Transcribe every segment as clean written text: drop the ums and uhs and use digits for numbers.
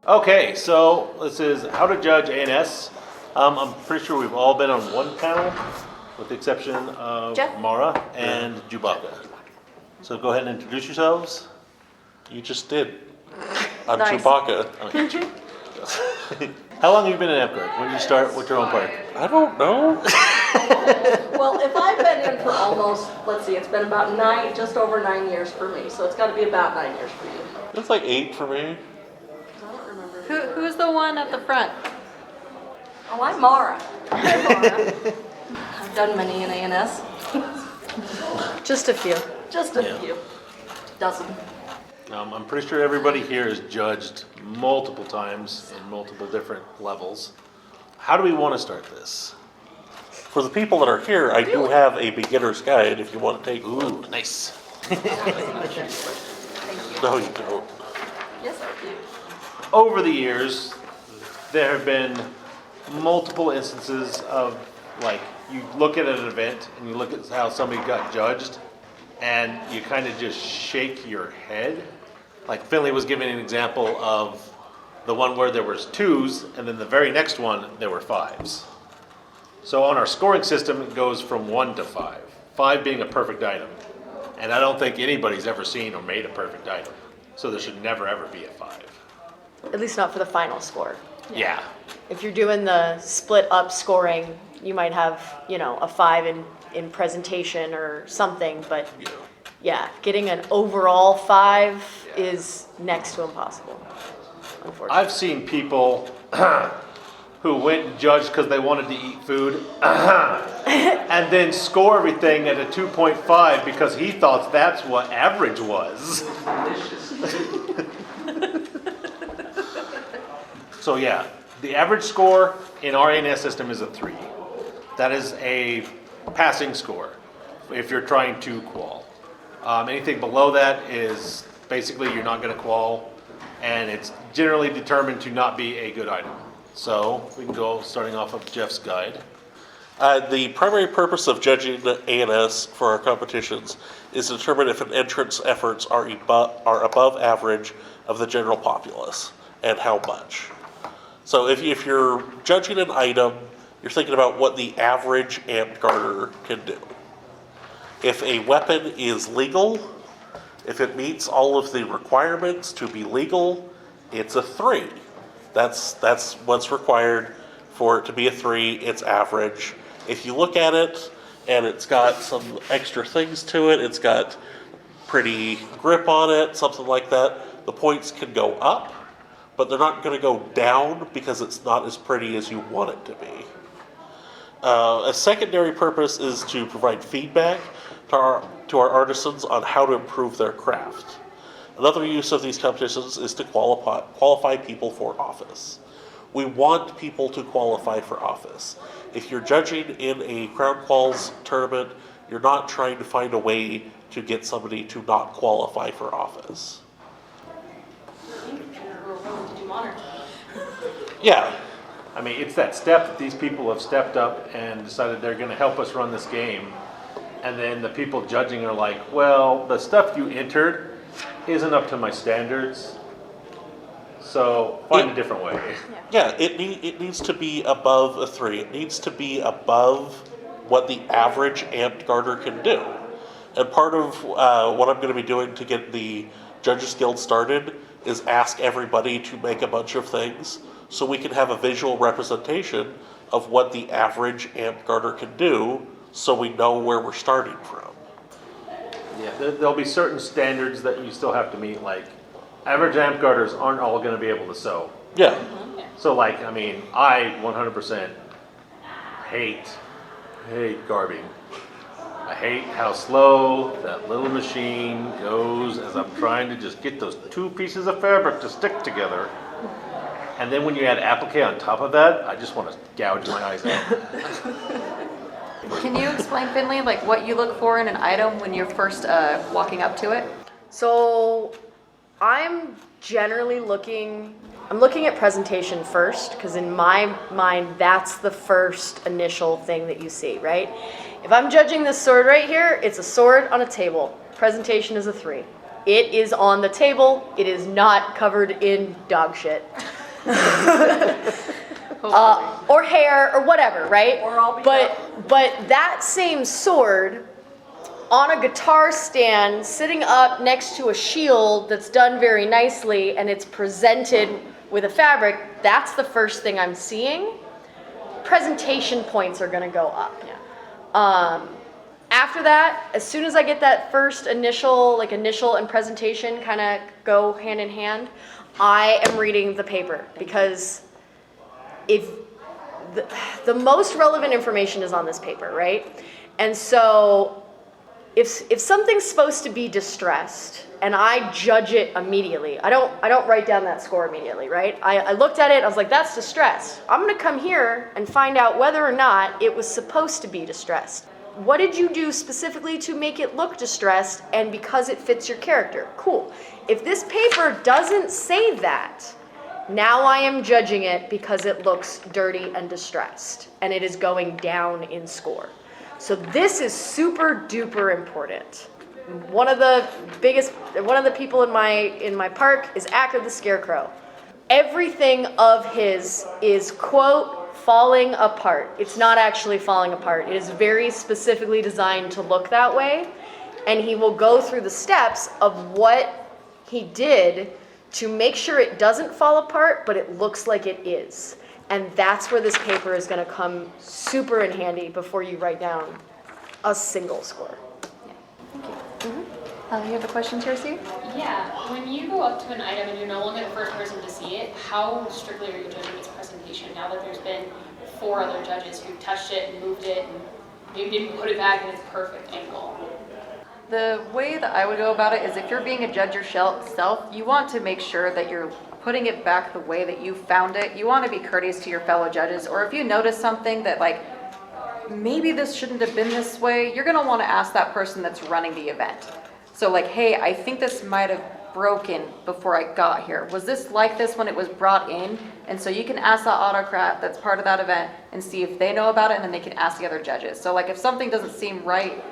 Okay, so this is how to judge A&S. I'm pretty sure we've all been on one panel, with the exception of Jeff? Maura and Jewbacca. So go ahead and introduce yourselves. You just did. I'm Nice. Jewbacca. How long have you been in Amtgard? When did you start with your own party? I don't know. Well, if I've been in for almost, let's see, it's been about just over 9 years for me, so it's got to be about 9 years for you. It's like 8 for me. I don't remember. Who's the one at the front? Oh, I'm Maura. I'm Maura. I've done many in A&S. Just a few. Just a Yeah. few. Dozen. I'm pretty sure everybody here is judged multiple times in multiple different levels. How do we want to start this? For the people that are here, I do have a beginner's guide if you want to take one. Ooh, nice. Thank you. No, you don't. Yes, I do. Over the years, there have been multiple instances of, like, you look at an event and you look at how somebody got judged and you kind of just shake your head. Like Finley was giving an example of the one where there was 2s and then the very next one there were 5s. So on our scoring system it goes from 1 to 5. 5 being a perfect item. And I don't think anybody's ever seen or made a perfect item. So there should never ever be a 5. At least not for the final score. Yeah. If you're doing the split up scoring, you might have, a 5 in presentation or something, but yeah, getting an overall 5 is next to impossible, unfortunately. I've seen people who went and judged because they wanted to eat food and then score everything at a 2.5 because he thought that's what average was. So yeah, the average score in our A&S system is a 3. That is a passing score if you're trying to qual. Anything below that is basically you're not going to qual, and it's generally determined to not be a good item. So we can go starting off of Jeff's guide. The primary purpose of judging A&S for our competitions is to determine if an entrant's efforts are above average of the general populace, and how much. So if you're judging an item, you're thinking about what the average Amtgarder can do. If a weapon is legal, if it meets all of the requirements to be legal, it's a 3. That's what's required for it to be a 3. It's average. If you look at it and it's got some extra things to it, it's got pretty grip on it, something like that, the points can go up, but they're not going to go down because it's not as pretty as you want it to be. A secondary purpose is to provide feedback to our artisans on how to improve their craft. Another use of these competitions is to qualify people for office. We want people to qualify for office. If you're judging in a Crown Quals tournament, you're not trying to find a way to get somebody to not qualify for office. Yeah. I mean, it's that step that these people have stepped up and decided they're going to help us run this game. And then the people judging are like, well, the stuff you entered isn't up to my standards. So find a different way. Yeah, it needs to be above a 3. It needs to be above what the average Amtgarder can do. And part of what I'm going to be doing to get the Judges Guild started is ask everybody to make a bunch of things so we can have a visual representation of what the average Amtgarder can do so we know where we're starting from. Yeah, there'll be certain standards that you still have to meet, like average Amtgarders aren't all going to be able to sew. Yeah. So like, I mean, I 100% hate garbing. I hate how slow that little machine goes as I'm trying to just get those 2 pieces of fabric to stick together. And then when you add applique on top of that, I just want to gouge my eyes out. Can you explain, Finley, like what you look for in an item when you're first walking up to it? So I'm generally looking at presentation first, because in my mind, that's the first initial thing that you see, right? If I'm judging this sword right here, it's a sword on a table. Presentation is a 3. It is on the table. It is not covered in dog shit. or hair, or whatever, right? Or I'll be but that same sword on a guitar stand, sitting up next to a shield that's done very nicely, and it's presented with a fabric, that's the first thing I'm seeing. Presentation points are going to go up. After that, as soon as I get that first initial and presentation kind of go hand in hand, I am reading the paper, because if the most relevant information is on this paper, right? And so if something's supposed to be distressed and I judge it immediately, I don't write down that score immediately, right? I looked at it, I was like, that's distressed. I'm going to come here and find out whether or not it was supposed to be distressed. What did you do specifically to make it look distressed, and because it fits your character? Cool. If this paper doesn't say that, now I am judging it because it looks dirty and distressed, and it is going down in score. So this is super duper important. One of the people in my park is Akka the Scarecrow. Everything of his is, quote, falling apart. It's not actually falling apart. It is very specifically designed to look that way, and he will go through the steps of what he did to make sure it doesn't fall apart, but it looks like it is. And that's where this paper is going to come super in handy before you write down a single score. Thank you. You have a question, Tercy? Yeah, when you go up to an item and you're no longer the first person to see it, how strictly are you judging its presentation now that there's been 4 other judges who touched it and moved it and maybe didn't put it back in its perfect angle? The way that I would go about it is, if you're being a judge yourself, you want to make sure that you're putting it back the way that you found it. You want to be courteous to your fellow judges, or if you notice something that, like, maybe this shouldn't have been this way, you're going to want to ask that person that's running the event. So, like, hey, I think this might have broken before I got here. Was this like this when it was brought in? And so you can ask that autocrat that's part of that event and see if they know about it, and then they can ask the other judges. So, like, if something doesn't seem right,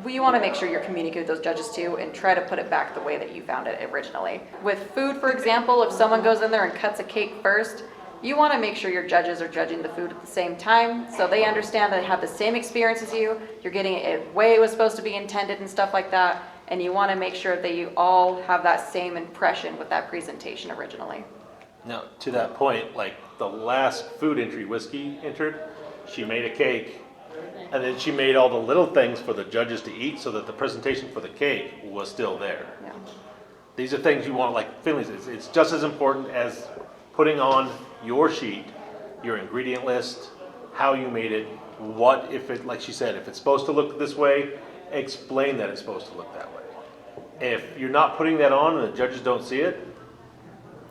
you want to make sure you're communicating with those judges too, and try to put it back the way that you found it originally. With food, for example, if someone goes in there and cuts a cake first, you want to make sure your judges are judging the food at the same time, so they understand that they have the same experience as you, you're getting it the way it was supposed to be intended and stuff like that, and you want to make sure that you all have that same impression with that presentation originally. Now, to that point, like the last food entry Whiskey entered, she made a cake, and then she made all the little things for the judges to eat so that the presentation for the cake was still there. Yeah. These are things you want, like Finley says, it's just as important as putting on your sheet, your ingredient list, how you made it, what, if it, like she said, if it's supposed to look this way, explain that it's supposed to look that way. If you're not putting that on and the judges don't see it,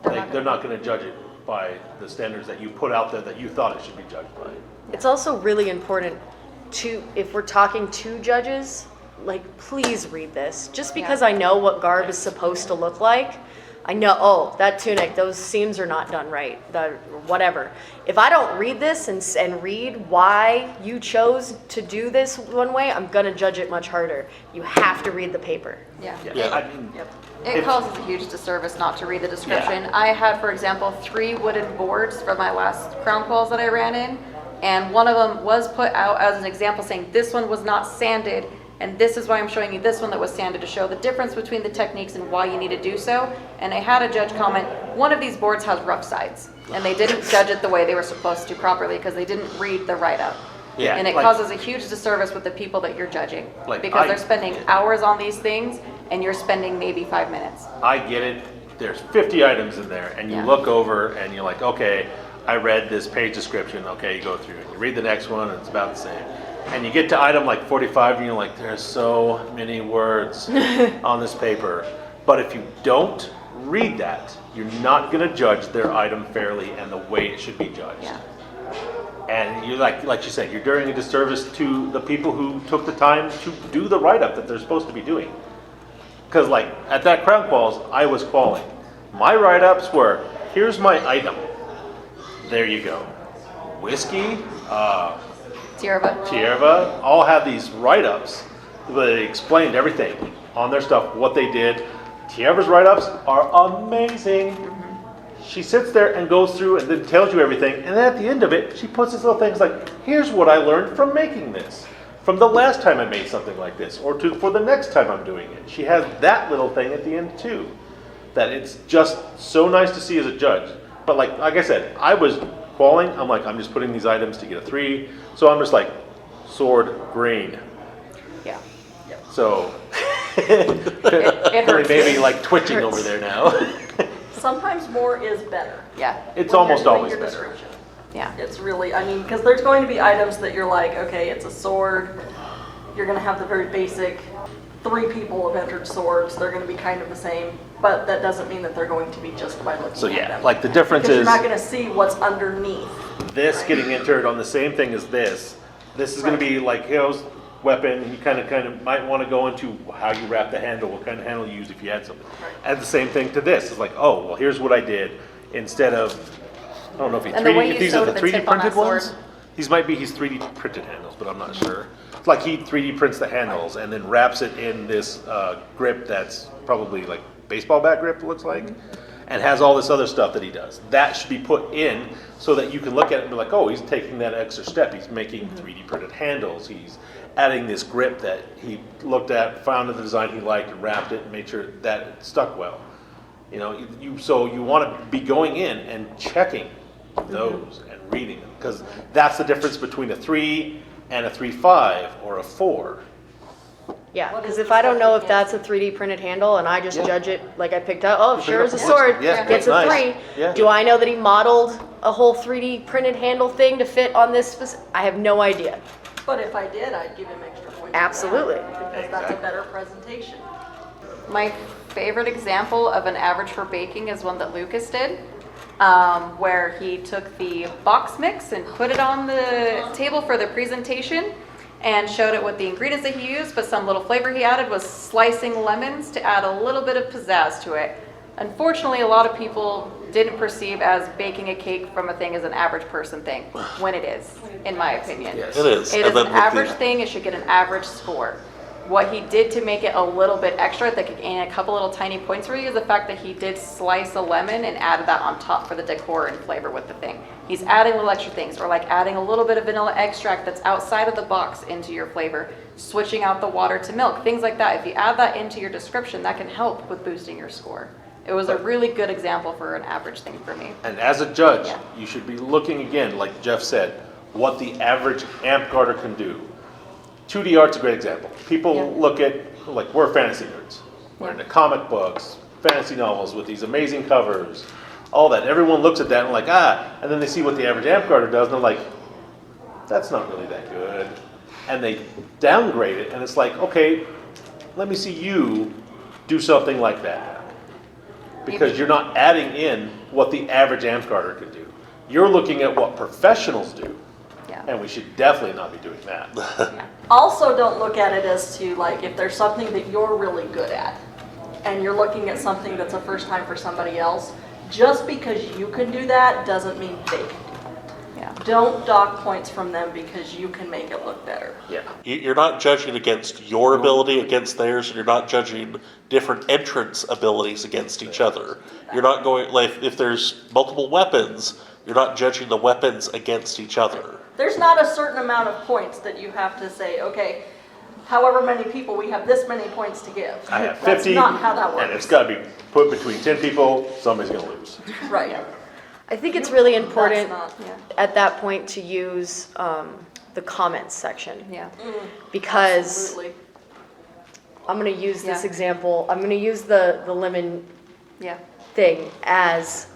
they're not going to judge it by the standards that you put out there that you thought it should be judged by. It's also really important to, if we're talking to judges, like, please read this. Just because I know what garb is supposed to look like, I know, oh, that tunic, those seams are not done right, whatever. If I don't read this and read why you chose to do this one way, I'm going to judge it much harder. You have to read the paper. Yeah. I mean, It causes a huge disservice not to read the description. Yeah. I had, for example, 3 wooden boards for my last crown qualls that I ran in, and one of them was put out as an example saying this one was not sanded, and this is why I'm showing you this one that was sanded, to show the difference between the techniques and why you need to do so. And I had a judge comment, one of these boards has rough sides, and they didn't judge it the way they were supposed to properly because they didn't read the write-up. Yeah, and it causes a huge disservice with the people that you're judging, because they're spending hours on these things and you're spending maybe 5 minutes. I get it. There's 50 items in there, and you look over and you're like, okay, I read this page description. Okay, you go through it. You read the next one, and it's about the same. And you get to item like 45, and you're like, there's so many words on this paper. But if you don't read that, you're not going to judge their item fairly and the way it should be judged. Yeah. And you like you said, you're doing a disservice to the people who took the time to do the write-up that they're supposed to be doing. Because like at that crown qualls, I was qualling. My write-ups were, here's my item. There you go. Whiskey, Tierva, all have these write-ups where they explained everything on their stuff, what they did. Tierva's write-ups are amazing. she sits there and goes through and then tells you everything, and then at the end of it, she puts these little things like, here's what I learned from making this, from the last time I made something like this, or for the next time I'm doing it. She has that little thing at the end too, that it's just so nice to see as a judge. But like I said, I was qualling, I'm like, I'm just putting these items to get a 3, so I'm just like, sword, grain. Yeah. So, It hurts. maybe like twitching over there now. Sometimes more is better. Yeah, It's when you're almost doing always your better. description. yeah. It's really, I mean, because there's going to be items that you're like, okay, it's a sword. You're going to have the very basic, 3 people have entered swords. They're going to be kind of the same, but that doesn't mean that they're going to be just by looking So at yeah, them. like the difference Because is you're not going to see what's underneath. this getting entered on the same thing as this. This is going to be like Hale's weapon. You kind of might want to go into how you wrap the handle, what kind of handle you use if you had something. Right. And the same thing to this. It's like, oh, well, here's what I did instead of, I don't know if, And the way you if these are sewed the the 3D tip on that printed ones. sword. These might be his 3D printed handles, but I'm not sure. It's like he 3D prints the handles and then wraps it in this grip that's probably like baseball bat grip, it looks like, and has all this other stuff that he does. That should be put in so that you can look at it and be like, oh, he's taking that extra step. He's making 3D printed handles. He's adding this grip that he looked at, found the design he liked, and wrapped it and made sure that it stuck well. You know, so you want to be going in and checking those and reading them, because that's the difference between a 3 and a 3.5 or a 4. Yeah, What because is if the I don't know if second that's a 3D printed handle and I just Yeah. judge it like I picked out, oh, You sure pick is up a the sword, wood. Yeah, gets a that's nice. 3. Yeah. Do I know that he modeled a whole 3D printed handle thing to fit on this I have no idea. But if I did, I'd give him extra points. for that, Absolutely. Because that's a better presentation. My favorite example of an average for baking is one that Lucas did, where he took the box mix and put it on the table for the presentation and showed it with the ingredients that he used, but some little flavor he added was slicing lemons to add a little bit of pizzazz to it. Unfortunately, a lot of people didn't perceive as baking a cake from a thing as an average person thing, when it is, in my opinion. Yes. It is. It And is then an with the- average thing, it should get an average score. What he did to make it a little bit extra, that could gain a couple little tiny points for you, is the fact that he did slice a lemon and added that on top for the decor and flavor with the thing. He's adding little extra things, or like adding a little bit of vanilla extract that's outside of the box into your flavor, switching out the water to milk, things like that. If you add that into your description, that can help with boosting your score. It was a really good example for an average thing for me. And as a judge, Yeah. you should be looking again, like Jeff said, what the average Amtgarder can do. 2D art's a great example. People Yeah. look at, like, we're fantasy nerds. We're into comic books, fantasy novels with these amazing covers, all that. Everyone looks at that and like, and then they see what the average Amtgarder does and they're like, that's not really that good. And they downgrade it and it's like, okay, let me see you do something like that. Because you're not adding in what the average Amtgarder could do. You're looking at what professionals do. Yeah. And we should definitely not be doing that. Yeah. Also, don't look at it as to like if there's something that you're really good at and you're looking at something that's a first time for somebody else, just because you can do that doesn't mean they can do that. Yeah. Don't dock points from them because you can make it look better. Yeah. You're not judging against your ability against theirs, and you're not judging different entrants' abilities against each other. You're not going, like, if there's multiple weapons, you're not judging the weapons against each other. There's not a certain amount of points that you have to say, okay, however many people, we have this many points to give. I have That's 50, not how that works. and it's got to be put between 10 people, somebody's going to lose. Right. I think it's really important That's not, Yeah. at that point to use the comments section. Yeah. Because Absolutely. I'm going to use this Yeah. example. I'm going to use the lemon Yeah. thing as,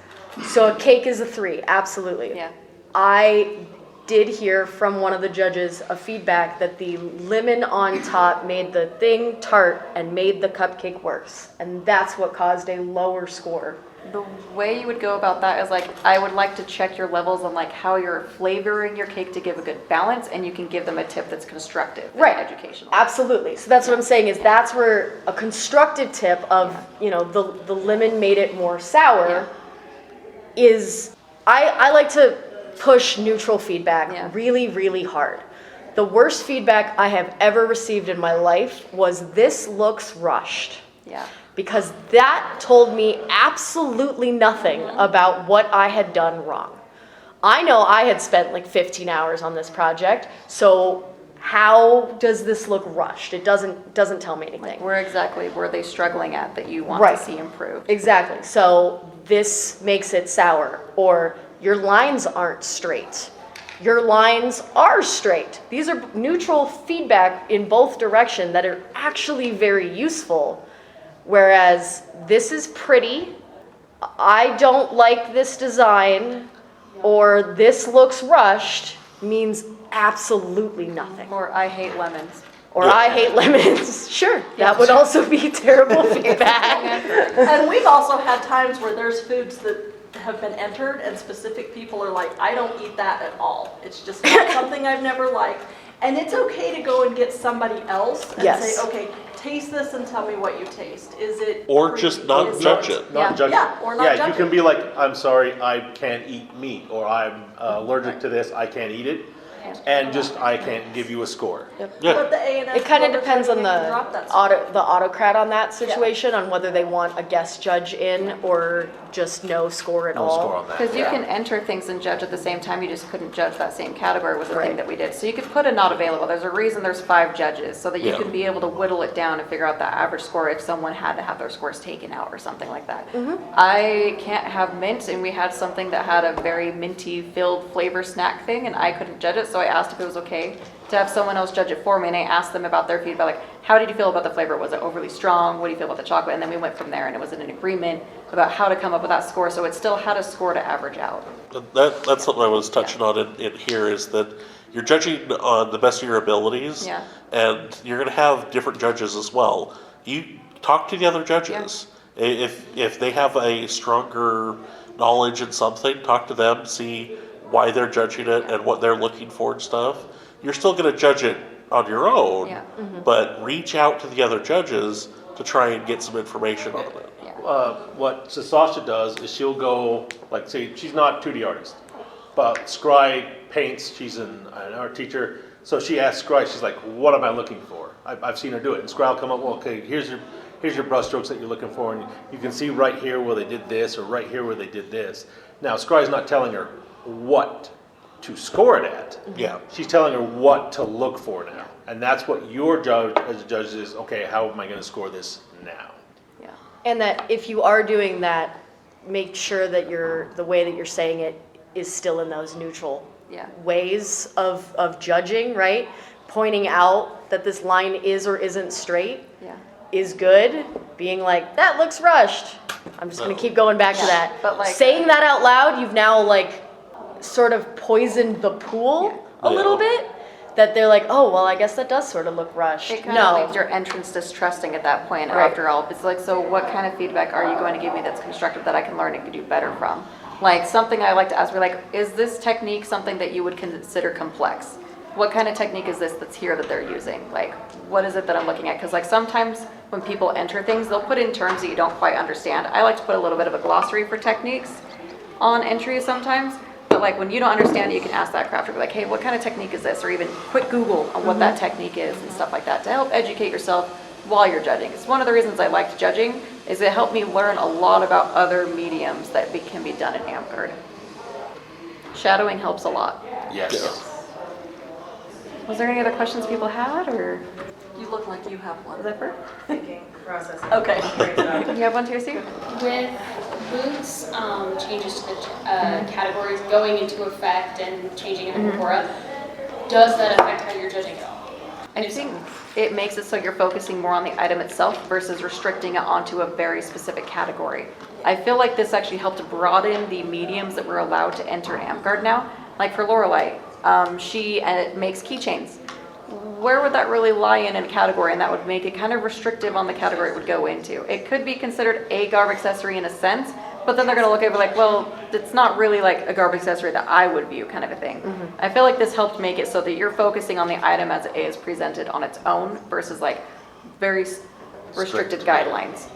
so a cake is a 3, absolutely. Yeah. I did hear from one of the judges a feedback that the lemon on top made the thing tart and made the cupcake worse. And that's what caused a lower score. The way you would go about that is like, I would like to check your levels on like how you're flavoring your cake to give a good balance, and you can give them a tip that's constructive and Right. educational. Absolutely. So that's what I'm saying is that's where a constructive tip of, you know, the lemon made it more sour is, I like to push neutral feedback Yeah. really, really hard. The worst feedback I have ever received in my life was, this looks rushed. Yeah. because that told me absolutely nothing about what I had done wrong. I know I had spent like 15 hours on this project, so how does this look rushed? It doesn't tell me anything. Like, where exactly were they struggling at that you want Right. to see improved? Exactly. So this makes it sour, or your lines aren't straight. Your lines are straight. These are neutral feedback in both directions that are actually very useful. Whereas this is pretty, I don't like this design, or this looks rushed, means absolutely nothing. Or I hate lemons. Or I hate lemons. Sure, that would also be terrible feedback. And we've also had times where there's foods that have been entered and specific people are like, I don't eat that at all. It's just not something I've never liked. And it's okay to go and get somebody else and Yes. say, okay, taste this and tell me what you taste. Is it Or creamy? just not Is judge it- it. Not Yeah. judge Yeah, it. or not Yeah, judge you can it. be like, I'm sorry, I can't eat meat, or I'm allergic to this, I can't eat it, and just I can't give you a score. Yeah. But the A&S It kind of voters depends on can the drop that stuff. autocrat on that situation, on whether they want a guest judge in or just no score at No all. score on that. Because you Yeah. can enter things and judge at the same time, you just couldn't judge that same category was the Right. thing that we did. So you could put a not available, there's a reason there's 5 judges, so that you Yeah. can be able to whittle it down and figure out the average score if someone had to have their scores taken out or something like that. I can't have mint, and we had something that had a very minty filled flavor snack thing, and I couldn't judge it, so I asked if it was okay to have someone else judge it for me, and I asked them about their feedback, like, how did you feel about the flavor? Was it overly strong? What do you feel about the chocolate? And then we went from there, and it was an agreement about how to come up with that score, so it still had a score to average out. That's something I was touching on in here, is that you're judging on the best of your abilities, Yeah. and you're going to have different judges as well. You talk to the other judges. If they have a stronger knowledge in something, talk to them, see why they're judging it and what they're looking for and stuff. You're still going to judge it on your own, Yeah. but reach out to the other judges to try and get some information on it. What Sasha does is she'll go, like, say, she's not a 2D artist, but Scry paints, she's an art teacher, so she asks Scry, she's like, what am I looking for? I've seen her do it, and Scry will come up, well, okay, here's your brush strokes that you're looking for, and you can see right here where they did this, or right here where they did this. Now, Scry's not telling her what to score it at. Yeah. She's telling her what to look for now. And that's what your job as a judge is, okay, how am I going to score this now? Yeah. And that if you are doing that, make sure that the way that you're saying it is still in those neutral Yeah. ways of judging, right? Pointing out that this line is or isn't straight Yeah. is good. Being like, that looks rushed. I'm just going to keep going back to Yeah, that. but like- saying that out loud, you've now like sort of poisoned the pool a little bit. That they're like, oh, well, I guess that does sort of look rushed. It kind of No. leaves your entrance distrusting at that point. Right. After all, it's like, so what kind of feedback are you going to give me that's constructive that I can learn and do better from? Like, something I like to ask, we're like, is this technique something that you would consider complex? What kind of technique is this that's here that they're using? Like, what is it that I'm looking at? Because like sometimes when people enter things, they'll put in terms that you don't quite understand. I like to put a little bit of a glossary for techniques on entries sometimes. But like when you don't understand it, you can ask that crafter, be like, hey, what kind of technique is this? Or even quick Google on what that technique is and stuff like that to help educate yourself while you're judging. It's one of the reasons I liked judging, is it helped me learn a lot about other mediums that can be done in Amtgard. Shadowing helps a lot. Yes. Was there any other questions people had, or You look like you have one. Zipper? Thinking, processing. Okay. You have one too, Steve? With Boots changes to the categories going into effect and changing in Maura, does that affect how you're judging it all? I think it makes it so you're focusing more on the item itself versus restricting it onto a very specific category. I feel like this actually helped to broaden the mediums that we're allowed to enter Amtgard now. Like for Lorelei, she makes keychains. Where would that really lie in a category? And that would make it kind of restrictive on the category it would go into. It could be considered a garb accessory in a sense, but then they're going to look at it like, well, it's not really like a garb accessory that I would view, kind of a thing. I feel like this helped make it so that you're focusing on the item as it is presented on its own versus like very restricted guidelines.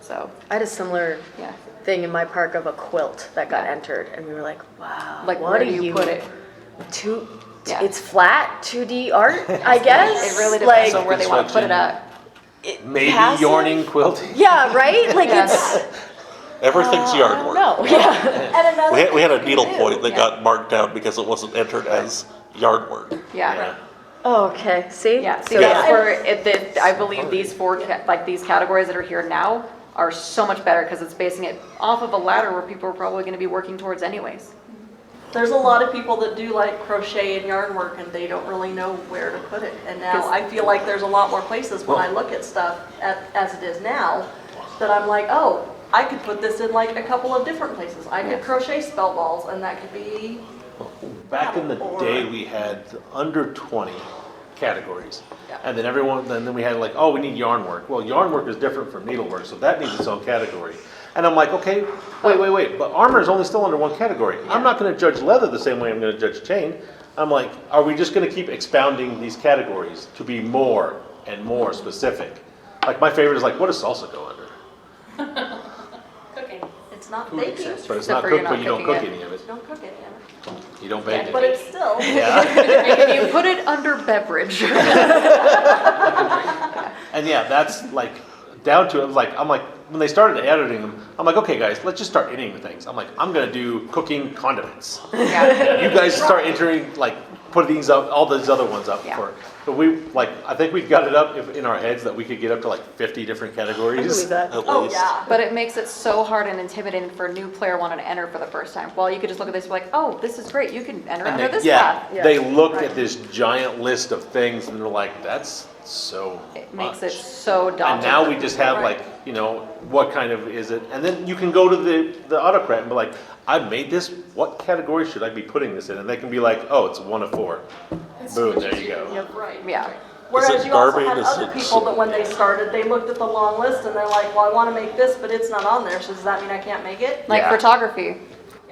So, I had a similar yeah. thing in my park of a quilt that got Yeah. entered, and we were like, wow, Like, what where do do you put it? It's flat 2D art, I guess. It really depends like, on where they want to put it at. Maybe passive? yarning quilting. Yeah, right? Like Yeah. it's, Everything's yard work. no, yeah. And another We had a thing needle too, point that yeah. got marked down because it wasn't entered as yard work. Yeah. Oh, okay, see? Yeah, see, So that's yeah. where I believe these these categories that are here now are so much better because it's basing it off of a ladder where people are probably going to be working towards anyways. There's a lot of people that do like crochet and yarn work and they don't really know where to put it. And now I feel like there's a lot more places when I look at stuff as it is now that I'm like, oh, I could put this in like a couple of different places. I could crochet spell balls and that could be, Back in the Or- day, we had under 20 categories. Yeah. And then we had like, oh, we need yarn work. Well, yarn work is different from needlework, so that needs its own category. And I'm like, okay, wait, but armor is only still under one category. I'm not gonna judge leather the same way I'm gonna judge chain. I'm like, are we just gonna keep expounding these categories to be more and more specific? Like my favorite is like, what does salsa go under? Cooking. it's not baking, But it's Except not for you're cooked, not but you don't cooking cook it. any of it. you don't cook it in. You don't bake But it. it's still, Yeah. You put it under beverage. And yeah, that's like down to it. Like I'm like when they started editing them, I'm like, okay, guys, let's just start editing things. I'm like, I'm gonna do cooking condiments. Yeah. You guys start entering like put these up, all these other ones up Yeah. for. But we like I think we've got it up in our heads that we could get up to like 50 different I categories. believe that. At oh least. yeah. But it makes it so hard and intimidating for a new player wanting to enter for the first time. Well, you could just look at this and be like, oh, this is great. You can enter And under they, this yeah, path. Yeah. they looked Right. at this giant list of things and they're like, that's so It makes much. it so daunting. And now we just have Right. like, you know, what kind of is it? And then you can go to the autocrat and be like, I made this, what category should I be putting this in? And they can be like, oh, it's 1 of 4. Boom, there you go. Right. Yeah. Whereas you also garbage? had Is other it people that when they started, they looked at the long list and they're like, well, I want to make this, but it's not on there, so does that mean I can't make it? Like Yeah. photography.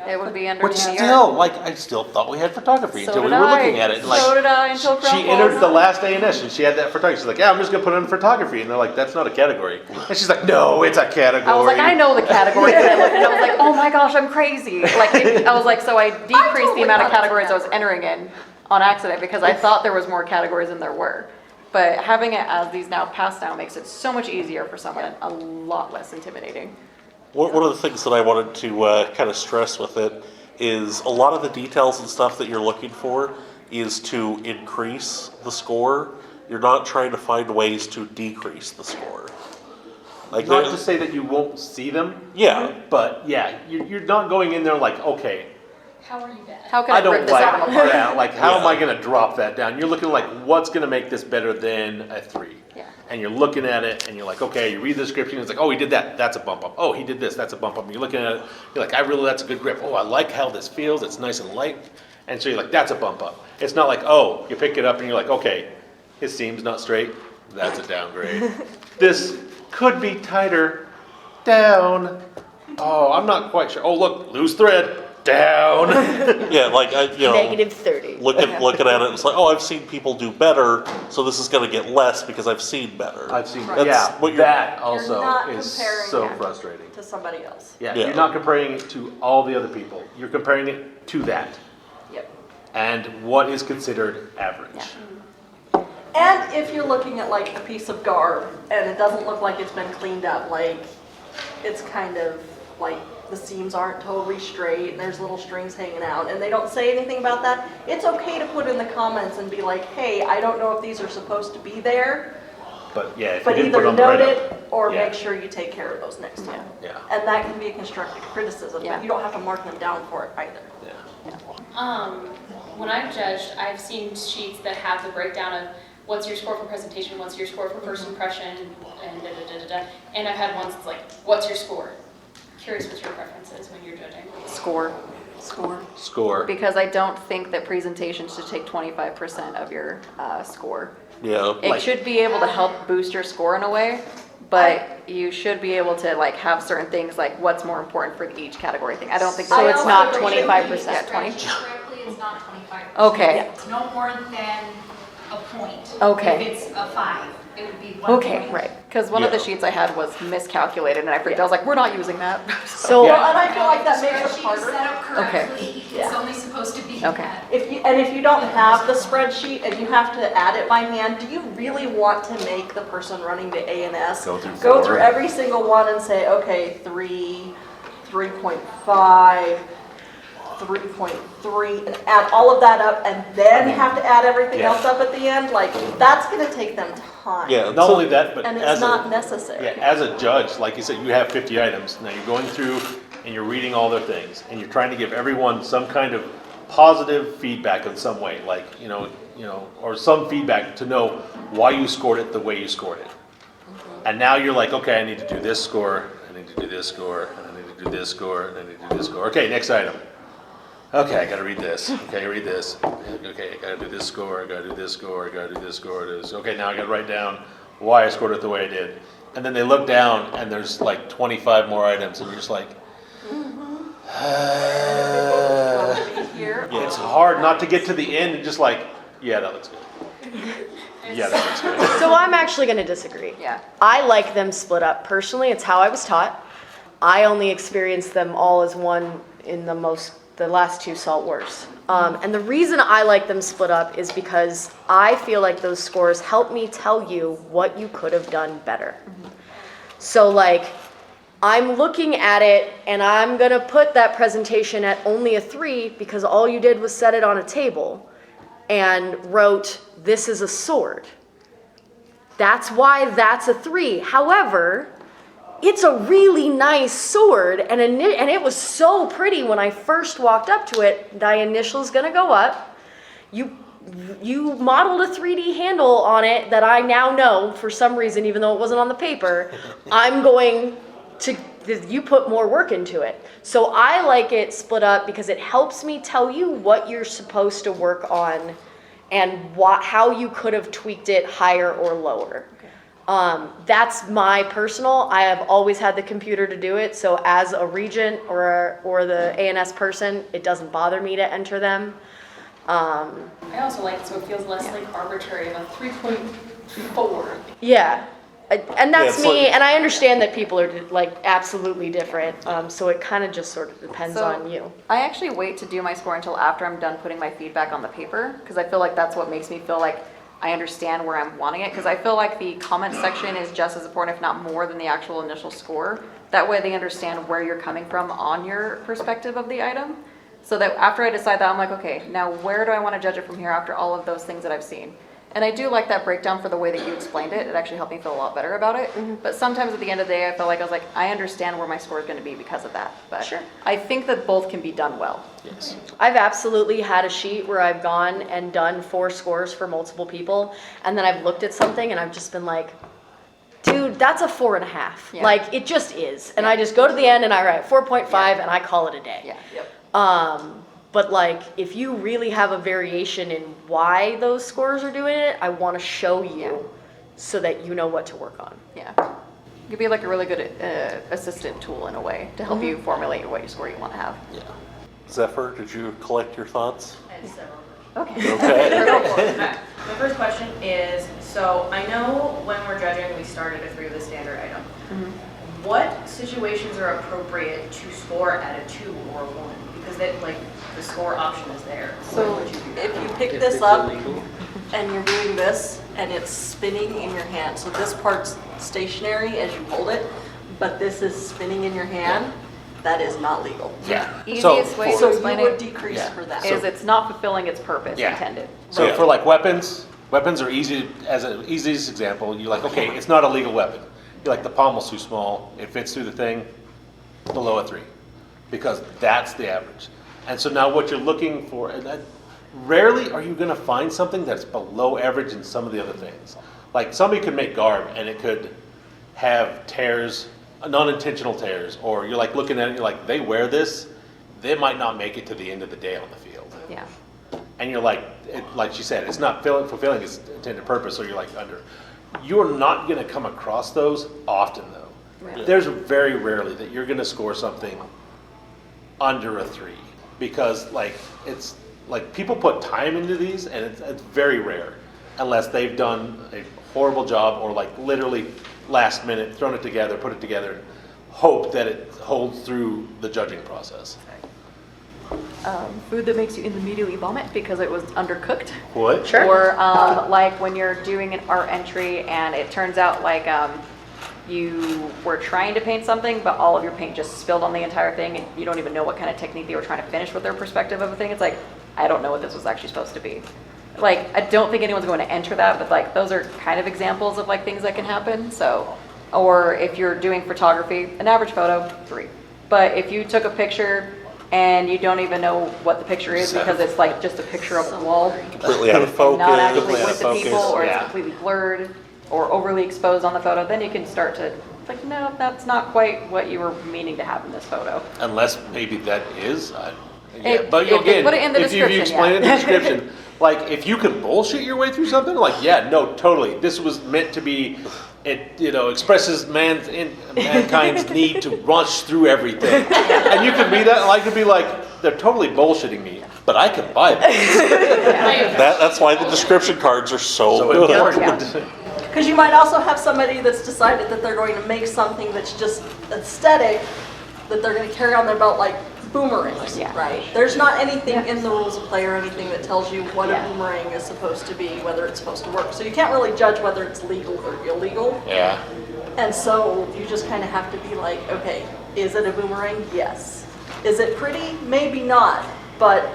It would be under Which the still, like, I still thought we had photography So until we did were I. looking at it. And like, So did I until she Crumple. entered the last A&S and she had that photography. She's like, yeah, I'm just gonna put it in photography. And they're like, that's not a category. And she's like, no, it's a category. I was like, I know the categories. And I looked and I was like, oh my gosh, I'm crazy. Like, I was like, so I decreased totally the amount of thought it was a categories I was entering in on accident because I thought there was more categories than there were. But having it as these now passed down makes it so much easier for someone and a lot less intimidating. One of the things that I wanted to kind of stress with it is a lot of the details and stuff that you're looking for is to increase the score. You're not trying to find ways to decrease the score. Like Not there- to say that you won't see them. Yeah. But yeah, you're not going in there like, okay, How are you bad? How can I I rip don't this like, out apart? yeah, like how am I Yeah. gonna drop that down? You're looking like, what's gonna make this better than a 3? Yeah. And you're looking at it and you're like, okay, you read the description, it's like, oh, he did that, that's a bump up. Oh, he did this, that's a bump up. You're looking at it, you're like, that's a good grip. Oh, I like how this feels, it's nice and light. And so you're like, that's a bump up. It's not like, oh, you pick it up and you're like, okay, his seam's not straight, that's a downgrade. This could be tighter, down. Oh, I'm not quite sure. Oh, look, loose thread, down. yeah, like -30. looking at it, it's like, oh, I've seen people do better, so this is going to get less because I've seen better. I've seen, That's yeah, what you're- that You're also not is comparing so it frustrating. to somebody else. Yeah, Yeah. you're not comparing it to all the other people. You're comparing it to that Yep. and what is considered average. And if you're looking at like a piece of garb and it doesn't look like it's been cleaned up, like it's kind of like the seams aren't totally straight and there's little strings hanging out and they don't say anything about that, it's okay to put in the comments and be like, hey, I don't know if these are supposed to be there, But yeah, if you but didn't put either it on the note write-up, it or Yeah. make sure you take care of those next time. yeah, And that can be a constructive criticism, Yeah. but you don't have to mark them down for it either. yeah. When I've judged, I've seen sheets that have the breakdown of what's your score for presentation, what's your score for first impression, and da da da da da. And I've had ones that's like, what's your score? Curious what your preference is when you're judging. Score. Score. Because I don't think that presentation should take 25% of your score. Yeah. It Like- should be able to help boost your score in a way, but you should be able to like have certain things like what's more important for each category thing. I don't think So I it's also not think 25%. Yeah, 20. Correctly, it's not 25%. Okay. It's no more than a point. Okay. If it's a 5. it would be Okay, Right. Because one of the Yeah. sheets I had was miscalculated and I freaked out. I was like, we're not using that. So Yeah. And I feel like that makes it Spreadsheet is harder. set up correctly, it's Yeah. only supposed to be Okay. that. If you don't have the spreadsheet and you have to add it by hand, do you really want to make the person running the A&S Go through go four. through every single one and say, okay, 3, 3.5, 3.3, and add all of that up and then have to add everything Yeah. else up at the end? Like, that's gonna take them time. Yeah. Not so- only that, but And it's as not a, necessary. yeah, as a judge, like you said, you have 50 items. Now you're going through and you're reading all their things and you're trying to give everyone some kind of positive feedback in some way, like, or some feedback to know why you scored it the way you scored it. And now you're like, okay, I need to do this score, I need to do this score, and I need to do this score, and I need to do this score. Okay, next item. Okay, I gotta read this. Okay, read this. Okay, I gotta do this score, I gotta do this score, I gotta do this score. Okay, now I gotta write down why I scored it the way I did. And then they look down and there's like 25 more items and you're just like, Here. it's hard not to get to the end and just like, yeah, that looks good. Yeah, that looks good. So I'm actually going to disagree. Yeah. I like them split up. Personally, it's how I was taught. I only experienced them all as one in the last two Salt Wars. And the reason I like them split up is because I feel like those scores help me tell you what you could have done better. So like, I'm looking at it and I'm gonna put that presentation at only a 3 because all you did was set it on a table and wrote, this is a sword. That's why that's a 3. However, it's a really nice sword and it was so pretty when I first walked up to it. The initial's gonna go up. You modeled a 3D handle on it that I now know for some reason, even though it wasn't on the paper. I'm going to, you put more work into it. So I like it split up because it helps me tell you what you're supposed to work on and how you could have tweaked it higher or lower. That's my personal. I have always had the computer to do it, so as a regent or the A&S person, it doesn't bother me to enter them. I also like it so it feels less like arbitrary of a 3.4. Yeah, and that's it's me, like- and I understand that people are like absolutely different, so it kind of just sort of depends So, on you. I actually wait to do my score until after I'm done putting my feedback on the paper, because I feel like that's what makes me feel like I understand where I'm wanting it, because I feel like the comment section is just as important, if not more, than the actual initial score. That way they understand where you're coming from on your perspective of the item. So that after I decide that, I'm like, okay, now where do I want to judge it from here after all of those things that I've seen? And I do like that breakdown for the way that you explained it. It actually helped me feel a lot better about it. But sometimes at the end of the day, I felt like I was like, I understand where my score is going to be because of that. But Sure. I think that both can be done well. Yes. I've absolutely had a sheet where I've gone and done 4 scores for multiple people, and then I've looked at something and I've just been like, dude, that's a 4.5. Yeah. Like, it just is. And I just go to the end and I write 4.5 and I call it a day. Yeah. Yep. But like, if you really have a variation in why those scores are doing it, I want to show you so that you know what to work on. Yeah. It could be like a really good assistant tool in a way to help you formulate what score you want to have. Yeah. Zephyr, did you collect your thoughts? I have several. Okay. Okay. Okay. My first question is, so I know when we're judging, we start at a 3 with a standard item. What situations are appropriate to score at a 2 or a 1? Because that, like, the score option is there. So When would you do that? if you pick this up and you're doing this and it's spinning in your hand, so this part's stationary as you hold it, but this is spinning in your hand, that is not legal. Yeah. Easiest way So to you explain would it decrease Yeah. for that. is it's not fulfilling its purpose Yeah. intended. So Yeah. for like weapons are easy. As an easiest example, you're like, okay, it's not a legal weapon. You're like, the pommel's too small. It fits through the thing. Below a 3, because that's the average. And so now what you're looking for, and that, rarely are you going to find something that's below average in some of the other things. Like somebody could make garb and it could have tears, non-intentional tears, or you're like looking at it, you're like, they wear this, they might not make it to the end of the day on the field. Yeah. And you're like, like she said, it's not fulfilling its intended purpose, so you're like under. You're not going to come across those often, though. Right. There's very rarely that you're going to score something under a 3, because like it's like people put time into these, and it's very rare. unless they've done a horrible job or like literally last minute thrown it together, put it together, and hope that it holds through the judging process. Food that makes you immediately vomit because it was undercooked. What? Sure. Or like when you're doing an art entry and it turns out like you were trying to paint something, but all of your paint just spilled on the entire thing, and you don't even know what kind of technique they were trying to finish with their perspective of a thing. It's like, I don't know what this was actually supposed to be. Like, I don't think anyone's going to enter that, but like, those are kind of examples of like things that can happen. So, or if you're doing photography, an average photo, 3. But if you took a picture and you don't even know what the picture is because it's like just a picture of a wall, Completely out of focus. not actually out of with the people, focus, or yeah. it's completely blurred or overly exposed on the photo, then you can start to like, no, that's not quite what you were meaning to have in this photo. Unless maybe that is. If- But if they again, put it in the if you description, explain it in the yeah. description, like if you can bullshit your way through something, like yeah, no, totally. This was meant to be. It expresses mankind's need to rush through everything, and you can be that. I could be like, they're totally bullshitting me, but I can buy that. That's why the description cards are so So good. important. Because you might also have somebody that's decided that they're going to make something that's just aesthetic, that they're going to carry on their belt like boomerangs, Yeah. right? There's not anything in the rules of play or anything that tells you what Yeah. a boomerang is supposed to be, whether it's supposed to work. So you can't really judge whether it's legal or illegal. Yeah. And so you just kind of have to be like, okay, is it a boomerang? Yes. Is it pretty? Maybe not, but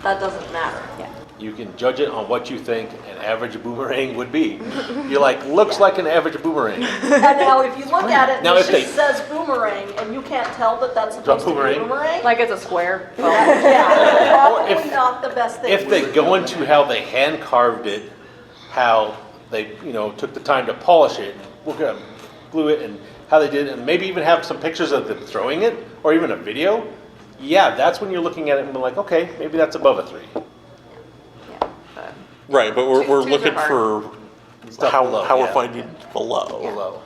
that doesn't matter. Yeah. You can judge it on what you think an average boomerang would be. You're like, looks like an average boomerang. And now if you look at it and Now, it if just they- says boomerang and you can't tell that that's supposed to be boomerang? boomerang, Like it's a square. yeah, probably if- not the best thing. If they go into how they hand carved it, how they took the time to polish it, glue it, and how they did, and maybe even have some pictures of them throwing it, or even a video. Yeah, that's when you're looking at it and be like, okay, maybe that's above a 3. Yeah, but Right, but we're Twos are looking hard. for Stuff how below, we're yeah. finding below. Below.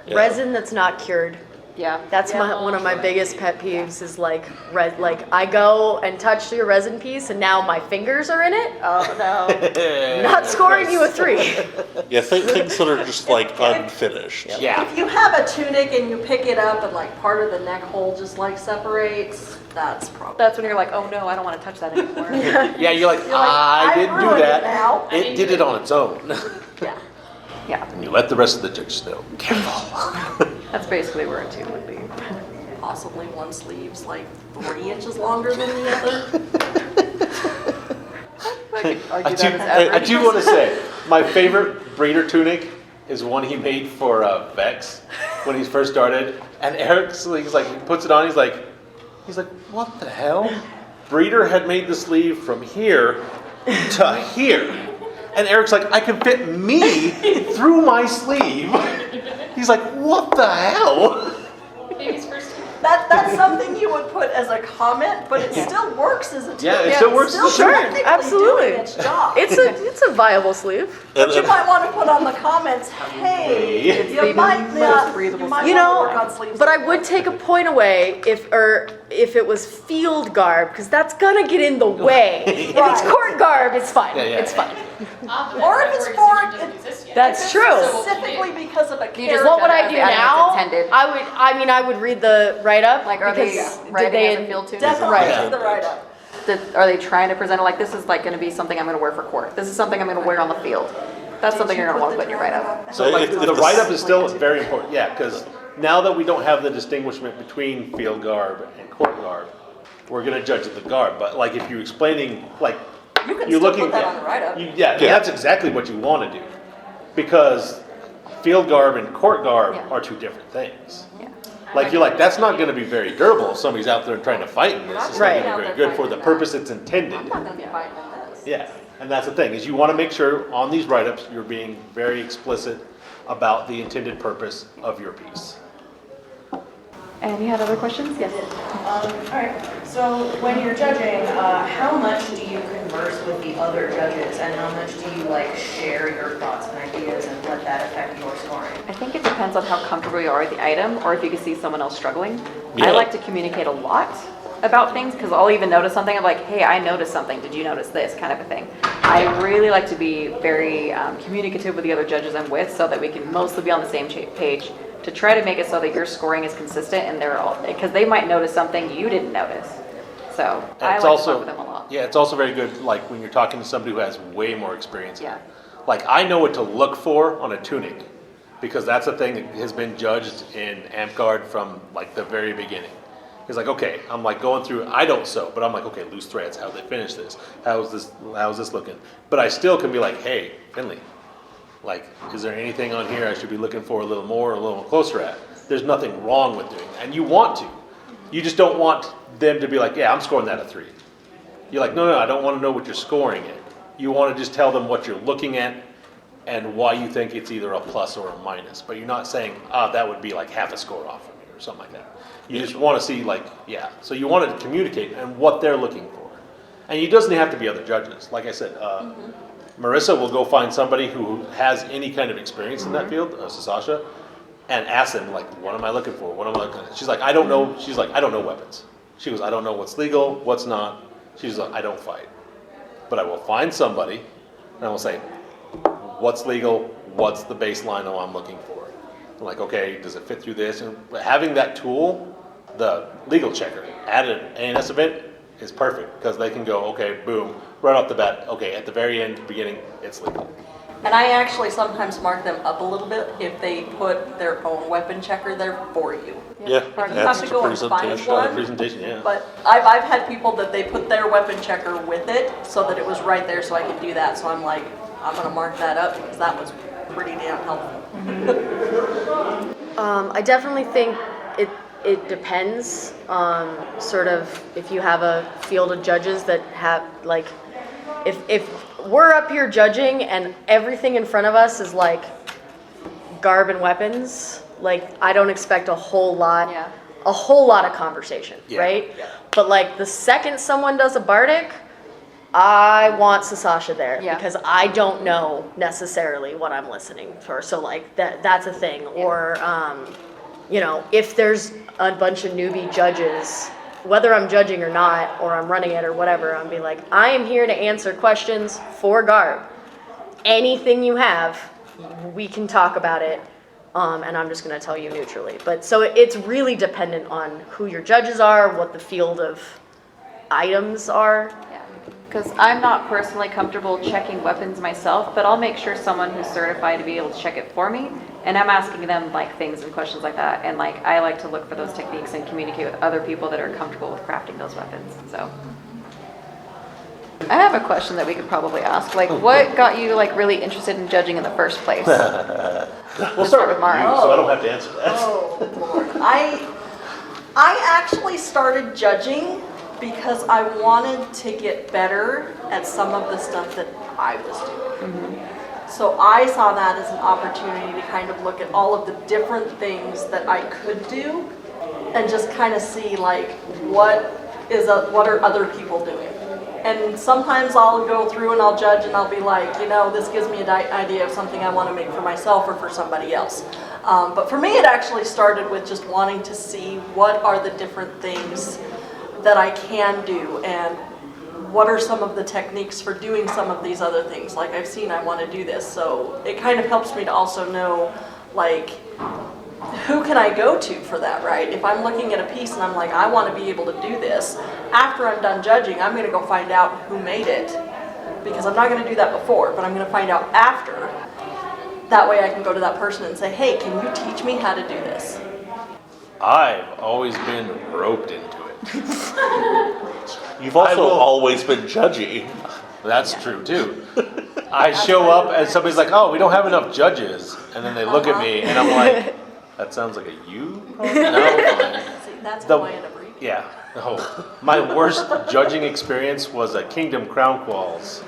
Yeah. Resin that's not cured. yeah. That's Yeah. one of my biggest pet peeves is like I go and touch your resin piece and now my fingers are in it. Oh no. Not scoring you a 3. Yeah, things that are just like unfinished. Yeah. If you have a tunic and you pick it up and like part of the neck hole just like separates, that's probably. That's when you're like, oh no, I don't want to touch that anymore. Yeah, you're like, You're like, I I didn't do ruined it that. now." It did it on its own. Yeah. Yeah, And you let the rest of the judges know. Careful. that's basically where a 2 would be. Possibly one sleeve's like 3 inches longer than the other. I could argue I that do, as I average. do want to say, my favorite breeder tunic is one he made for Vex when he first started. And Eric's like, he puts it on, he's like, what the hell? Breeder had made the sleeve from here to here. And Eric's like, I can fit me through my sleeve. He's like, what the hell? Baby's first. That's something you would put as a comment, but it still works as a tunic. Yeah, it still works as a Still tunic. technically Absolutely. doing its job. It's a viable sleeve. But you might want to put on the comments, hey, It's you the might most not, breathable you might You want to know, work on sleeves. but I would take a point away if it was field garb, because that's gonna get in the way. If it's Right. court garb, it's fine. Yeah, yeah. It's fine. Or if it's for- That's true. Specifically because of a You just character. What would I as do the item now? it's intended. I would read the write-up. Like, are they because writing did as a field tunic? Definitely Right. the write-up. Are they trying to present it like this is like going to be something I'm going to wear for court? This is something I'm going to wear on the field. That's something you're going to want to put in your write-up. So like If the the- write-up is still very important, yeah, because now that we don't have the distinguishment between field garb and court garb, we're gonna judge the garb. But like if you're explaining, like You can you're still looking put that at, on the write-up. yeah, that's exactly what you want to do, because field garb and court garb Yeah. are 2 different things. Yeah. Like you're like, that's not gonna be very durable if somebody's out there trying to fight in this. It's Right. not gonna be very good for the purpose it's intended. I'm not going to be fighting in this. Yeah, and that's the thing, is you want to make sure on these write-ups, you're being very explicit about the intended purpose of your piece. And you had other questions? Yes. All right, so when you're judging, how much do you converse with the other judges, and how much do you like share your thoughts and ideas and let that affect your scoring? I think it depends on how comfortable you are with the item, or if you can see someone else struggling. Yeah. I like to communicate a lot, about things, because I'll even notice something. I'm like, hey, I noticed something. Did you notice this? Kind of a thing. I really like to be very communicative with the other judges I'm with, so that we can mostly be on the same page, to try to make it so that your scoring is consistent, and they're all, because they might notice something you didn't notice. So I like to talk with them a lot. Yeah, it's also very good, like when you're talking to somebody who has way more experience. Yeah. Like I know what to look for on a tunic, because that's a thing that has been judged in Amtgard from like the very beginning. It's like, okay, I'm like going through, I don't sew, but I'm like, okay, loose threads, how they finish this? How's this looking? But I still can be like, hey, Finley, like, is there anything on here I should be looking for a little more, a little closer at? There's nothing wrong with doing that, and you want to. You just don't want them to be like, yeah, I'm scoring that a 3. You're like, no, I don't want to know what you're scoring it. You want to just tell them what you're looking at and why you think it's either a plus or a minus. But you're not saying, that would be like half a score off from me or something like that. You just want to see like, yeah. So you want to communicate and what they're looking for. And it doesn't have to be other judges. Like I said, Marissa will go find somebody who has any kind of experience in that field, Sasha, and ask them, like, what am I looking for? What am I looking at? She's like, I don't know. She's like, I don't know weapons. She goes, I don't know what's legal, what's not. She's like, I don't fight. But I will find somebody, and I will say, what's legal? What's the baseline of what I'm looking for? I'm like, okay, does it fit through this? And having that tool, the legal checker, at an A&S event is perfect, because they can go, okay, boom, right off the bat, okay, at the very end, beginning, it's legal. And I actually sometimes mark them up a little bit if they put their own weapon checker there for you. Yeah, You have that's to the go and find presentation. one. Presentation, yeah. But I've had people that they put their weapon checker with it so that it was right there so I could do that. So I'm like, I'm going to mark that up because that was pretty damn helpful. I definitely think it depends on sort of if you have a field of judges that have like, if we're up here judging and everything in front of us is like garb and weapons, like I don't expect a whole lot of conversation, right? Yeah. But like the second someone does a bardic, I want Sasha there because I don't know necessarily what I'm listening for. So like that's a thing. Yeah. Or if there's a bunch of newbie judges, whether I'm judging or not, or I'm running it or whatever, I'm be like, I am here to answer questions for garb. Anything you have, we can talk about it, and I'm just going to tell you neutrally. But so it's really dependent on who your judges are, what the field of items are. Because I'm not personally comfortable checking weapons myself, but I'll make sure someone who's certified to be able to check it for me, and I'm asking them like things and questions like that, and like I like to look for those techniques and communicate with other people that are comfortable with crafting those weapons. So I have a question that we could probably ask, like what got you like really interested in judging in the first place? We'll start with Maura, so I don't have to answer that. Oh, Lord. I actually started judging because I wanted to get better at some of the stuff that I was doing. Mm-hmm. So I saw that as an opportunity to kind of look at all of the different things that I could do and just kind of see like what are other people doing. And sometimes I'll go through and I'll judge and I'll be like, this gives me an idea of something I want to make for myself or for somebody else. But for me, it actually started with just wanting to see what are the different things that I can do and what are some of the techniques for doing some of these other things. Like I've seen I want to do this, so it kind of helps me to also know like who can I go to for that, right? If I'm looking at a piece and I'm like, I want to be able to do this, after I'm done judging, I'm going to go find out who made it, because I'm not going to do that before, but I'm going to find out after. That way I can go to that person and say, hey, can you teach me how to do this? I've always been roped into it. You've also always been judgy. That's true too. I show up and somebody's like, oh, we don't have enough judges. And then they look at me and I'm like, that sounds like a you? No. See, that's how I end up reading. Yeah. Oh. My worst judging experience was a Kingdom Crown Qualls,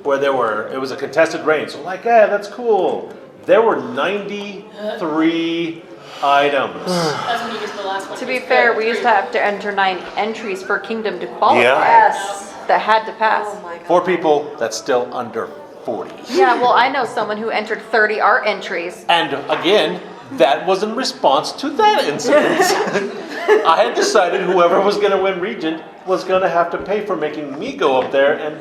where it was a contested range. So like, yeah, that's cool. There were 93 items. That's when you used the last one. To be fair, we used to have to enter 9 entries for Kingdom to qualify. Yeah. Yes. That had to pass. Oh my God. 4 people, that's still under 40. Yeah, well, I know someone who entered 30 art entries. And again, that was in response to that incident. I had decided whoever was going to win Regent was going to have to pay for making me go up there, and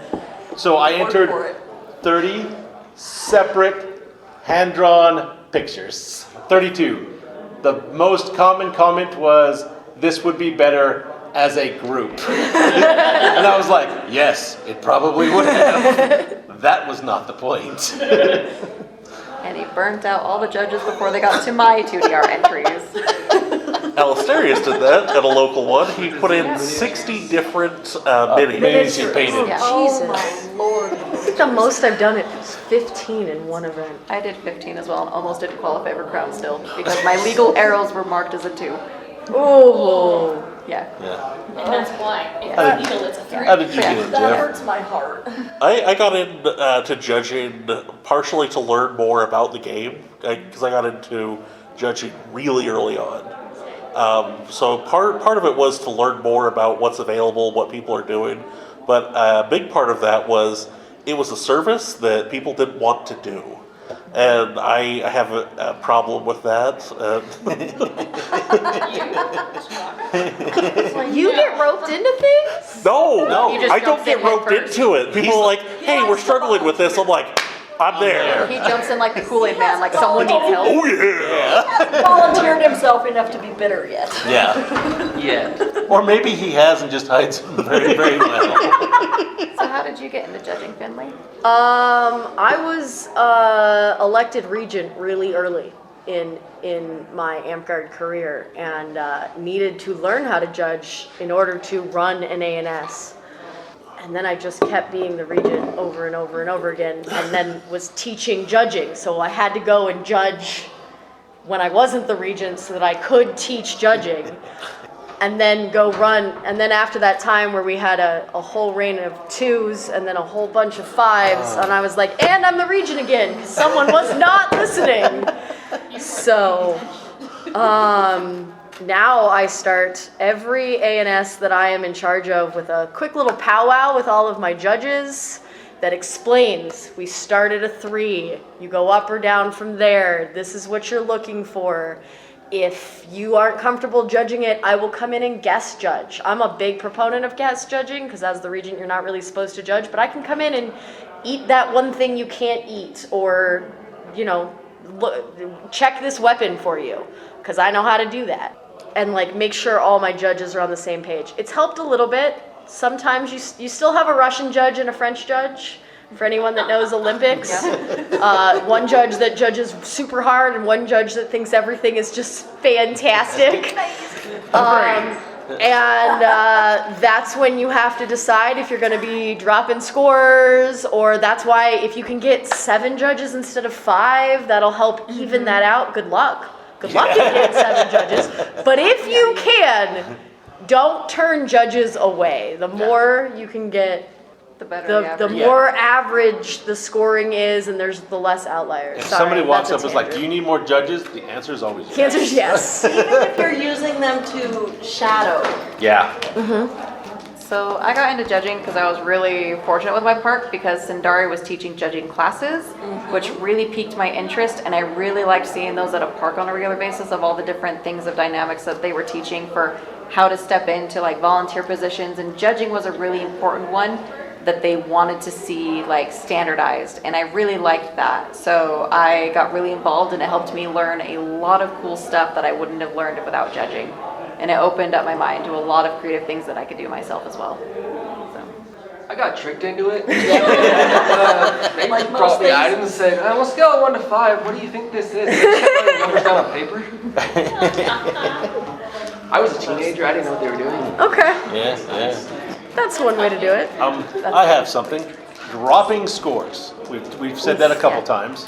so I Work for entered it. 30 separate hand-drawn pictures. 32. The most common comment was, "This would be better as a group." And I was like, yes, it probably would have. That was not the point. And he burnt out all the judges before they got to my 2DR entries. Alasterius did that at a local one. He put in 60 different minis. Minis he painted. Yeah. Jesus. Oh my lord. I think the most I've done it is 15 in one event. I did 15 as well and almost didn't qualify for crown still because my legal arrows were marked as a 2. Oh. Yeah. Yeah. And that's why. If How it's legal, it's a 3. How did you get it, That Jeff? hurts my heart. I got into judging partially to learn more about the game, because I got into judging really early on. So part of it was to learn more about what's available, what people are doing, but a big part of that was it was a service that people didn't want to do. And I have a problem with that. You get roped into things? No, You just I don't jumped in get roped head first. into it. People are like, hey, we're struggling with this. I'm like, I'm there. He jumps in like the Kool-Aid man, like someone needs help. Oh, yeah. Volunteered himself enough to be bitter yet. Yeah. Yeah. Or maybe he has and just hides very, very well. So how did you get into judging, Finley? I was elected regent really early in my Amtgard career and needed to learn how to judge in order to run an A&S. And then I just kept being the regent over and over and over again, and then was teaching judging. So I had to go and judge when I wasn't the regent so that I could teach judging. And then go run, and then after that time where we had a whole reign of 2s and then a whole bunch of 5s, and I was like, and I'm the regent again, because someone was not listening. So, now I start every A&S that I am in charge of with a quick little powwow with all of my judges that explains, we start at a 3, you go up or down from there, this is what you're looking for. If you aren't comfortable judging it, I will come in and guest judge. I'm a big proponent of guest judging because as the regent, you're not really supposed to judge, but I can come in and eat that one thing you can't eat, or, check this weapon for you because I know how to do that. And make sure all my judges are on the same page. It's helped a little bit. Sometimes you still have a Russian judge and a French judge. For anyone that knows Olympics, one judge that judges super hard and one judge that thinks everything is just fantastic. And that's when you have to decide if you're going to be dropping scores, or that's why if you can get 7 judges instead of 5, that'll help even that out. Good luck. Good luck if you get 7 judges. But if you can, don't turn judges away. The more you can get, The better the more average the scoring is, and there's the less outliers. If Sorry, somebody walks that's up a and is like, tangent. do you need more judges? The answer is always yes. The answer is yes. Even if you're using them to shadow. Yeah. So I got into judging because I was really fortunate with my park because Sindari was teaching judging classes, which really piqued my interest, and I really liked seeing those at a park on a regular basis of all the different things of dynamics that they were teaching for how to step into volunteer positions, and judging was a really important one that they wanted to see standardized, and I really liked that. So I got really involved, and it helped me learn a lot of cool stuff that I wouldn't have learned without judging. And it opened up my mind to a lot of creative things that I could do myself as well. So. I got tricked into it. They Like most brought me things. items and said, on a scale of 1 to 5, what do you think this is? They kept writing numbers down on paper. I was a teenager. I didn't know what they were doing. Okay, Yeah. that's one way to do it. I have something. Dropping scores. We've said that a couple times.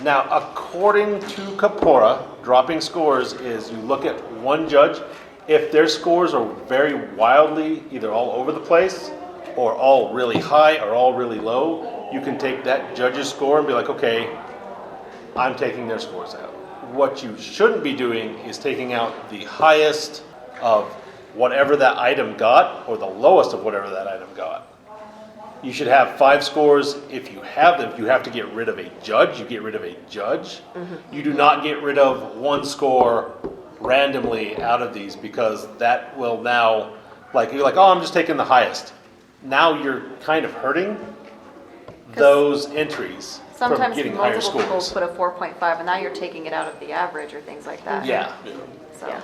Now, according to Kapora, dropping scores is you look at one judge. If their scores are very wildly either all over the place or all really high or all really low, you can take that judge's score and be like, okay, I'm taking their scores out. What you shouldn't be doing is taking out the highest of whatever that item got or the lowest of whatever that item got. You should have 5 scores. If you have them, if you have to get rid of a judge, you get rid of a judge. You do not get rid of 1 score randomly out of these because that will now, like, you're like, oh, I'm just taking the highest. Now you're kind of hurting those entries from Sometimes getting higher multiple people scores. put a 4.5 and now you're taking it out of the average or things like that. Yeah. So. Yeah.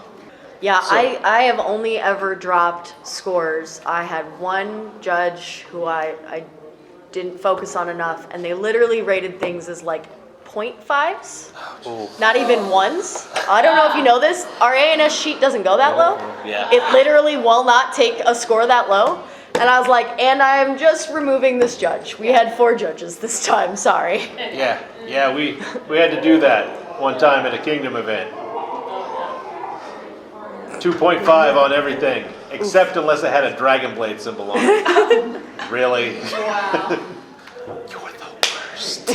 Yeah, So- I have only ever dropped scores. I had one judge who I didn't focus on enough, and they literally rated things as like 0.5s, not even ones. I don't know if you know this. Our A&S sheet doesn't go that low. Yeah. It literally will not take a score that low. And I was like, and I'm just removing this judge. We had 4 judges this time, sorry. Yeah, we had to do that one time at a Kingdom event. 2.5 on everything, except unless it had a dragon blade symbol on it. Really? You're the worst.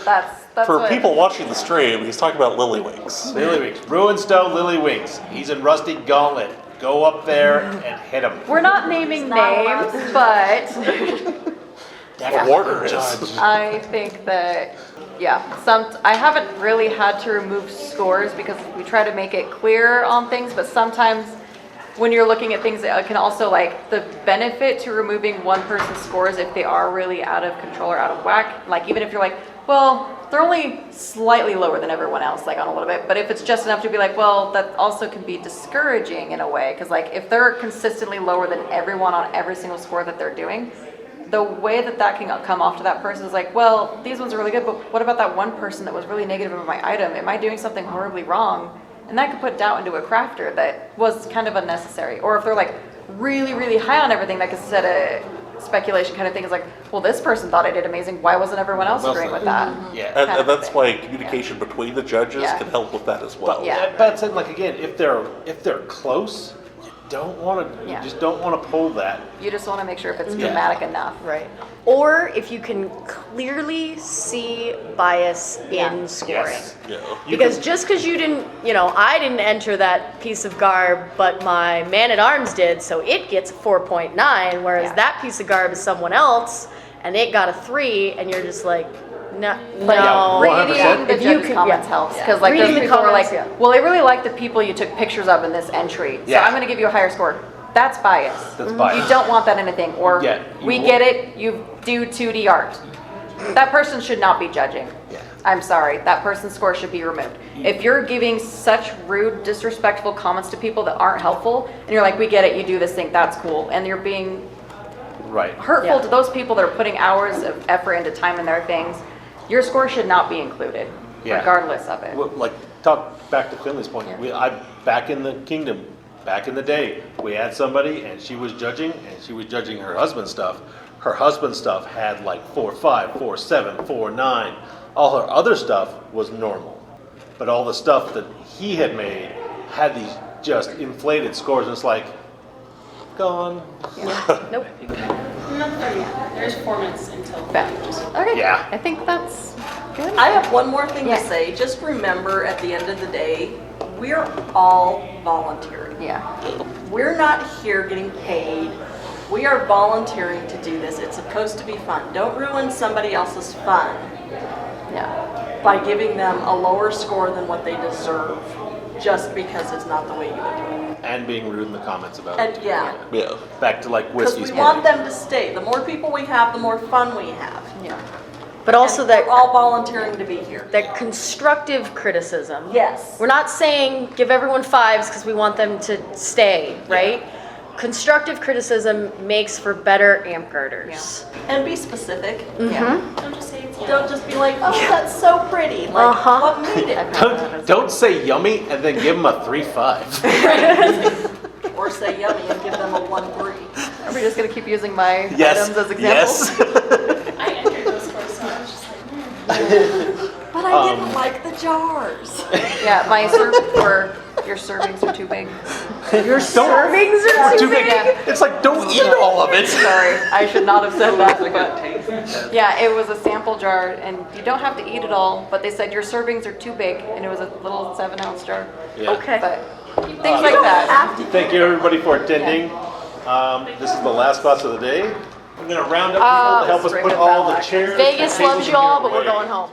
That's For what, people watching the stream, he's talking about Lillywinks. Lillywinks, Ruinstone Lillywinks. He's in Rusty Gauntlet. Go up there and hit him. we're not naming names, but Warder is. I think that, I haven't really had to remove scores because we try to make it clear on things, but sometimes when you're looking at things, it can also, like, the benefit to removing one person's scores if they are really out of control or out of whack, like, even if you're like, well, they're only slightly lower than everyone else, like, on a little bit, but if it's just enough to be like, well, that also can be discouraging in a way, because, like, if they're consistently lower than everyone on every single score that they're doing, the way that that can come off to that person is like, well, these ones are really good, but what about that one person that was really negative about my item? Am I doing something horribly wrong? And that could put doubt into a crafter that was kind of unnecessary. Or if they're like really, really high on everything, that could set a speculation kind of thing. It's like, well, this person thought I did amazing. Why wasn't everyone else agreeing with that? Yeah. Kind And of that's thing. why communication between the judges Yeah. can help with that as well. Yeah. But it's like, again, if they're close, you don't want to. Yeah. You just don't want to pull that. You just want to make sure if it's Yeah. dramatic enough. Right. Or if you can clearly see bias in scoring. Yes. Yeah. Because just because you didn't, I didn't enter that piece of garb, but my man-at-arms did, so it gets a 4.9, whereas Yeah. that piece of garb is someone else, and it got a 3, and you're just like, no. But no. reading the If you judges' could- comments yeah. helps, because like Reading those the people were like, comments, yeah. well, I really like the people you took pictures of in this entry, so Yeah. I'm going to give you a higher score. That's bias. That's bias. You don't want that in anything. Or Yeah, you we won't. get it, you do 2D art. That person should not be judging. Yeah. I'm sorry, that person's score should be removed. If you're giving such rude, disrespectful comments to people that aren't helpful, and you're like, we get it, you do this thing, that's cool, and you're being Right. hurtful Yeah. to those people that are putting hours of effort into time in their things, your score should not be included, Yeah. regardless of it. Well, like, talk back to Finley's point. Back in the Kingdom, back in the day, we had somebody and she was judging her husband's stuff. Her husband's stuff had like 4.5, 4.7, 4.9. All her other stuff was normal. But all the stuff that he had made had these just inflated scores, and it's like, gone. Nope. Not there yet. There's 4 minutes until. Okay, Yeah. I think that's good. I have one more thing Yeah. to say. Just remember, at the end of the day, we're all volunteering. Yeah. We're not here getting paid. We are volunteering to do this. It's supposed to be fun. Don't ruin somebody else's fun Yeah. by giving them a lower score than what they deserve, just because it's not the way you would do it. And being rude in the comments about And it. yeah, Yeah. Back to like because Whiskey's we want point. them to stay. The more people we have, the more fun we have. Yeah. But also And that we're all volunteering to be here. that constructive criticism. Yes. We're not saying give everyone 5s because we want them to stay, right? Constructive criticism makes for better Amtgarders. And be specific. Yeah. Don't just say it's Don't just be like, oh, that's so pretty. Like, Uh-huh. what made it? Don't say yummy and then give them a 3.5. Or say yummy and give them a 1-3. Are we just going to keep using my Yes. items as examples? Yes. I entered those scores, so I was just like, But I didn't like the jars. Yeah, your servings are too big. Your servings are Too too big. big. It's like, don't eat all of it. Sorry, I should not have said that. Like a But taste. yeah, it was a sample jar, and you don't have to eat it all. But they said your servings are too big, and it was a little 7-ounce jar. Yeah. Okay. But things like that. Thank you everybody for attending. This is the last class of the day. I'm gonna round up people to help us bring put it all the back. chairs. Vegas and tables loves you in all, here but we're away. going home.